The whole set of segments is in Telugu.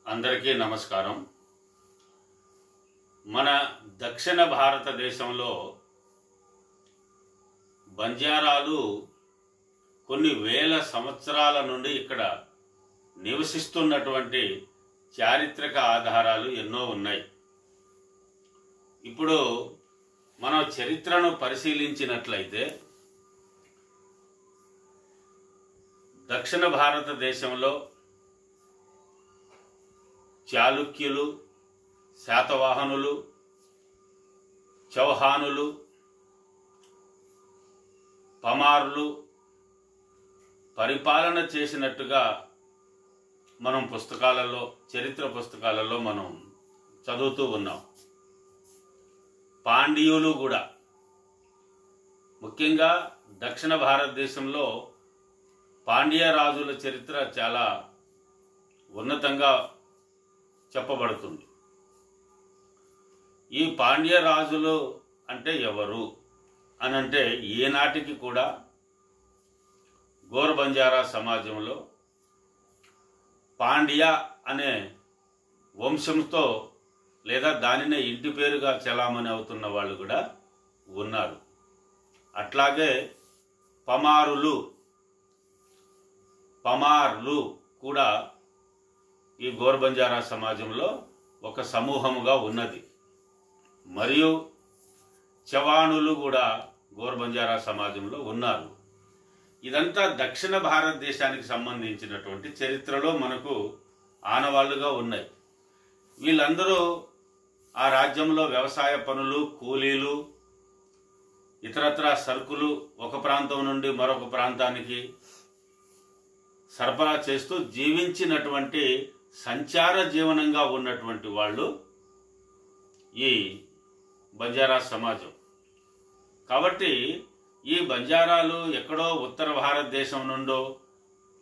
అందరికీ నమస్కారం. మన దక్షిణ భారతదేశంలో బంజారాలు కొన్ని వేల సంవత్సరాల నుండి ఇక్కడ నివసిస్తున్నటువంటి చారిత్రక ఆధారాలు ఎన్నో ఉన్నాయి. ఇప్పుడు మనం చరిత్రను పరిశీలించినట్లయితే దక్షిణ భారతదేశంలో చాళుక్యులు, శాతవాహనులు, చౌహానులు, పమారులు పరిపాలన చేసినట్టుగా మనం చరిత్ర పుస్తకాలలో మనం చదువుతూ ఉన్నాం. పాండ్యులు కూడా, ముఖ్యంగా దక్షిణ భారతదేశంలో పాండ్య రాజుల చరిత్ర చాలా ఉన్నతంగా చెప్పబడుతుంది. ఈ పాండ్య రాజులు అంటే ఎవరు అనంటే, ఈనాటికి కూడా గోర్ బంజారా సమాజంలో పాండ్య అనే వంశంతో లేదా దానినే ఇంటి పేరుగా చలామణి అవుతున్న వాళ్ళు కూడా ఉన్నారు. అట్లాగే పమార్లు కూడా ఈ గోర్ బంజారా సమాజంలో ఒక సమూహముగా ఉన్నది. మరియు చవాణులు కూడా గోర్ బంజారా సమాజంలో ఉన్నారు. ఇదంతా దక్షిణ భారతదేశానికి సంబంధించినటువంటి చరిత్రలో మనకు ఆనవాళ్లుగా ఉన్నాయి. వీళ్ళందరూ ఆ రాజ్యంలో వ్యవసాయ పనులు, కూలీలు, ఇతరత్ర సరుకులు ఒక ప్రాంతం నుండి మరొక ప్రాంతానికి సరఫరా చేస్తూ జీవించినటువంటి సంచార జీవనంగా ఉన్నటువంటి వాళ్ళు ఈ బంజారా సమాజం. కాబట్టి ఈ బంజారాలు ఎక్కడో ఉత్తర భారతదేశం నుండో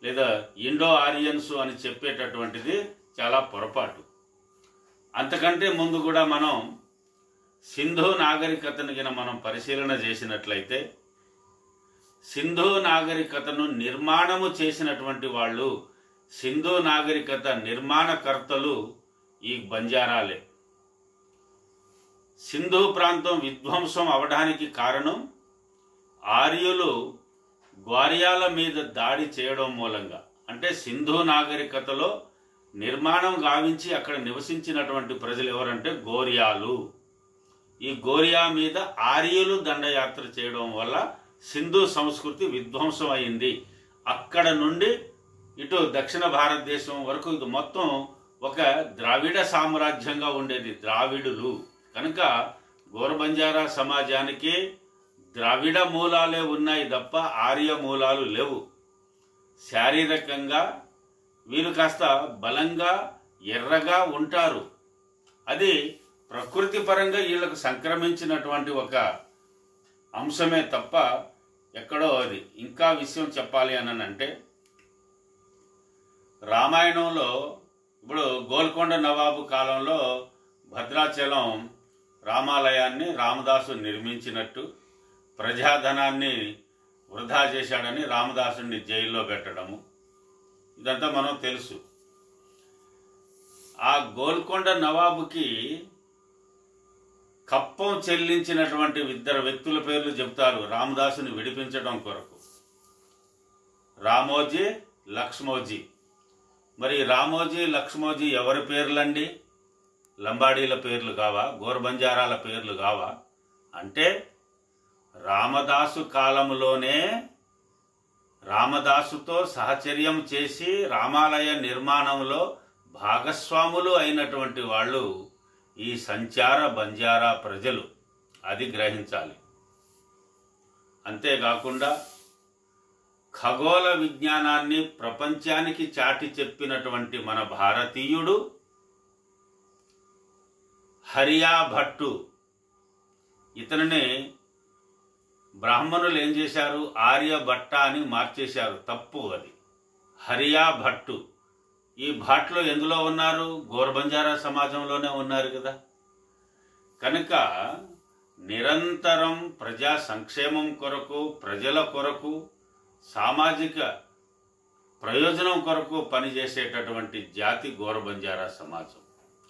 లేదా ఇండో ఆరియన్స్ అని చెప్పేటటువంటిది చాలా పొరపాటు. అంతకంటే ముందు కూడా మనం సింధు నాగరికతను మనం పరిశీలన చేసినట్లయితే, సింధు నాగరికతను నిర్మాణము చేసినటువంటి వాళ్ళు, సింధు నాగరికత నిర్మాణకర్తలు ఈ బంజారాలే. సింధు ప్రాంతం విధ్వంసం అవడానికి కారణం ఆర్యులు గ్వార్యాల మీద దాడి చేయడం మూలంగా. అంటే సింధు నాగరికతలో నిర్మాణం గావించి అక్కడ నివసించినటువంటి ప్రజలు ఎవరంటే గోర్యాలు. ఈ గోర్యా మీద ఆర్యులు దండయాత్ర చేయడం వల్ల సింధు సంస్కృతి విధ్వంసం అయింది. అక్కడ నుండి ఇటు దక్షిణ భారతదేశం వరకు ఇది మొత్తం ఒక ద్రావిడ సామ్రాజ్యంగా ఉండేది, ద్రావిడులు. కనుక గోర్ బంజారా సమాజానికి ద్రావిడ మూలాలే ఉన్నాయి తప్ప ఆర్య మూలాలు లేవు. శారీరకంగా వీరు కాస్త బలంగా ఎర్రగా ఉంటారు. అది ప్రకృతి పరంగా వీళ్ళకు సంక్రమించినటువంటి ఒక అంశమే తప్ప ఎక్కడో అది. ఇంకా విషయం చెప్పాలి అనంటే, రామాయణంలో ఇప్పుడు గోల్కొండ నవాబు కాలంలో భద్రాచలం రామాలయాన్ని రామదాసు నిర్మించినట్టు, ప్రజాధనాన్ని వృధా చేశాడని రామదాసుని జైల్లో పెట్టడము, ఇదంతా మనం తెలుసు. ఆ గోల్కొండ నవాబుకి కప్పం చెల్లించినటువంటి ఇద్దరు వ్యక్తుల పేర్లు చెబుతారు రామదాసుని విడిపించడం కొరకు. రామోజీ, లక్ష్మోజీ. మరి రామోజీ, లక్ష్మోజీ ఎవరి పేర్లండి? లంబాడీల పేర్లు కావా? గోర్ బంజారాల పేర్లు కావా? అంటే రామదాసు కాలంలోనే రామదాసుతో సహచర్యం చేసి రామాలయ నిర్మాణంలో భాగస్వాములు అయినటువంటి వాళ్ళు ఈ సంచార బంజారా ప్రజలు. అది గ్రహించాలి. అంతేకాకుండా ఖగోళ విజ్ఞానాన్ని ప్రపంచానికి చాటి చెప్పినటువంటి మన భారతీయుడు హరియాభట్టు. ఇతనిని బ్రాహ్మణులు ఏం చేశారు? ఆర్యభట్ట అని మార్చేశారు. తప్పు అది. హరియాభట్టు. ఈ భాట్లో ఎందులో ఉన్నారు? గోర్ బంజారా సమాజంలోనే ఉన్నారు కదా. కనుక నిరంతరం ప్రజా సంక్షేమం కొరకు, ప్రజల కొరకు, సామాజిక ప్రయోజనం కొరకు పనిచేసేటటువంటి జాతి గోర బంజారా సమాజం.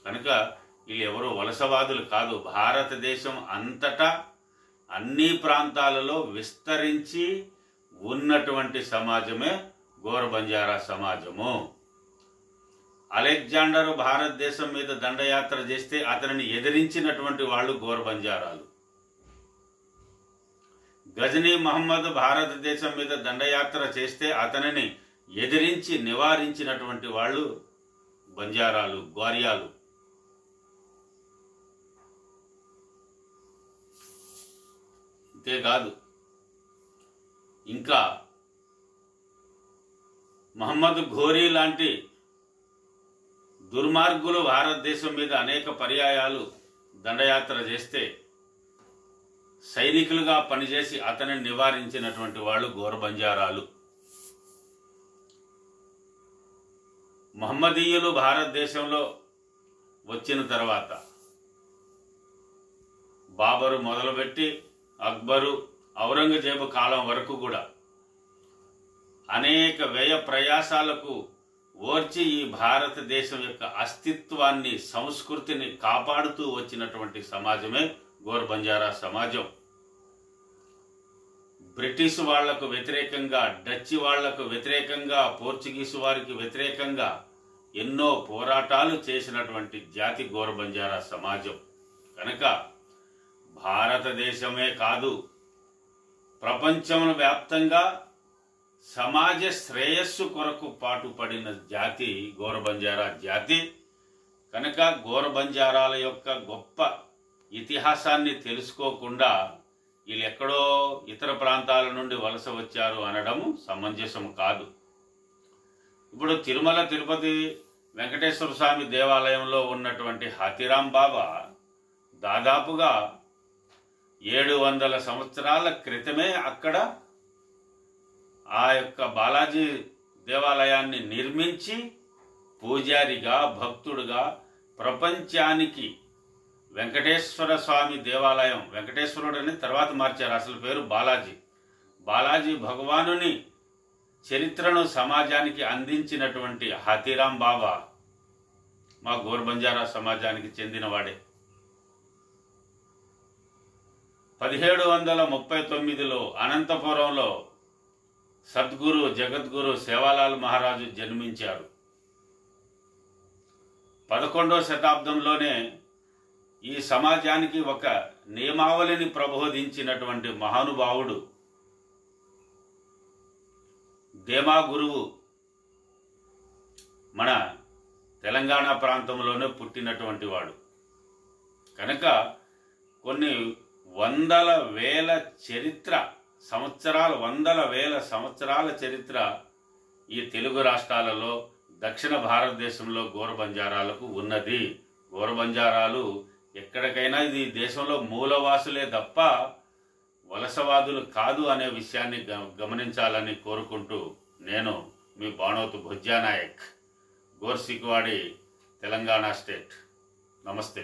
కనుక వీళ్ళు ఎవరో వలసవాదులు కాదు. భారతదేశం అంతటా అన్ని ప్రాంతాలలో విస్తరించి ఉన్నటువంటి సమాజమే గోర బంజారా సమాజము. అలెగ్జాండర్ భారతదేశం మీద దండయాత్ర చేస్తే అతనిని ఎదిరించినటువంటి వాళ్ళు గోర బంజారాలు. గజనీ మహమ్మద్ భారతదేశం మీద దండయాత్ర చేస్తే అతనిని ఎదిరించి నివారించినటువంటి వాళ్ళు బంజారాలు, గ్వారియాలు. అంతేకాదు, ఇంకా మహమ్మద్ ఘోరీ లాంటి దుర్మార్గులు భారతదేశం మీద అనేక పర్యాయాలు దండయాత్ర చేస్తే సైనికులుగా పనిచేసి అతనిని నివారించినటువంటి వాళ్ళు గోర బంజారాలు. మహమ్మదీయులు భారతదేశంలో వచ్చిన తర్వాత బాబరు మొదలుపెట్టి అక్బరు, ఔరంగజేబు కాలం వరకు కూడా అనేక వ్యయ ప్రయాసాలకు ఓర్చి ఈ భారతదేశం యొక్క అస్తిత్వాన్ని, సంస్కృతిని కాపాడుతూ వచ్చినటువంటి సమాజమే గోర బంజారా సమాజం. బ్రిటిష్ వాళ్లకు వ్యతిరేకంగా, డచ్ వాళ్లకు వ్యతిరేకంగా, పోర్చుగీసు వారికి వ్యతిరేకంగా ఎన్నో పోరాటాలు చేసినటువంటి జాతి గోర బంజారా సమాజం. కనుక భారతదేశమే కాదు, ప్రపంచం వ్యాప్తంగా సమాజ శ్రేయస్సు కొరకు పాటుపడిన జాతి గోర బంజారా జాతి. కనుక గోర బంజారాల యొక్క గొప్ప ఇతిహాసాన్ని తెలుసుకోకుండా వీళ్ళు ఎక్కడో ఇతర ప్రాంతాల నుండి వలస వచ్చారు అనడము సమంజసం కాదు. ఇప్పుడు తిరుమల తిరుపతి వెంకటేశ్వర స్వామి దేవాలయంలో ఉన్నటువంటి హాతీరాం బాబా దాదాపుగా 700 సంవత్సరాల క్రితమే అక్కడ ఆ యొక్క బాలాజీ దేవాలయాన్ని నిర్మించి పూజారిగా, భక్తుడుగా ప్రపంచానికి వెంకటేశ్వర స్వామి దేవాలయం, వెంకటేశ్వరుడని తర్వాత మార్చారు, అసలు పేరు బాలాజీ భగవానుని చరిత్రను సమాజానికి అందించినటువంటి హాతీరాం బాబా మా గోర బంజారా సమాజానికి చెందినవాడే. 1739లో అనంతపురంలో సద్గురు జగద్గురు సేవాలాల్ మహారాజు జన్మించారు. 11వ శతాబ్దంలోనే ఈ సమాజానికి ఒక నియమావళిని ప్రబోధించినటువంటి మహానుభావుడు, దేమా గురువు మన తెలంగాణ ప్రాంతంలోనే పుట్టినటువంటి వాడు. కనుక కొన్ని వందల వేల సంవత్సరాల చరిత్ర ఈ తెలుగు రాష్ట్రాలలో, దక్షిణ భారతదేశంలో గోర బంజారాలకు ఉన్నది. గోర బంజారాలు ఎక్కడికైనా ఇది దేశంలో మూలవాసులే తప్ప వలసవాదులు కాదు అనే విషయాన్ని గమనించాలని కోరుకుంటూ నేను మీ బాణోతు భుజ్యానాయక్, గోర్సిక్వాడి, తెలంగాణ స్టేట్. నమస్తే.